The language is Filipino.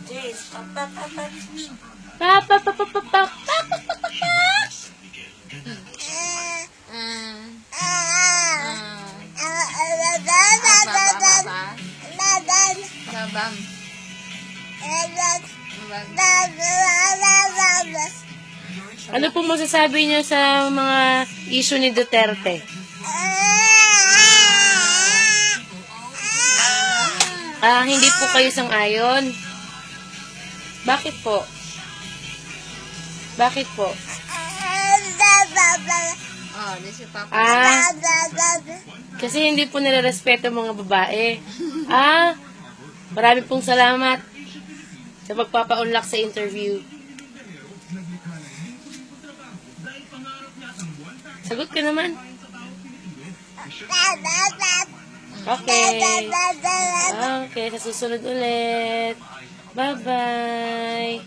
Jace, Ano po masasabi niyo sa mga issue ni Duterte? Hindi po kayo sang-ayon? Bakit po? Bakit po? Kasi hindi po nire-respeto mga babae. Marami pong salamat sa pagpapaunlak sa interview. Sagot ka naman. Okay. Okay, sa susunod ulit. Bye-bye.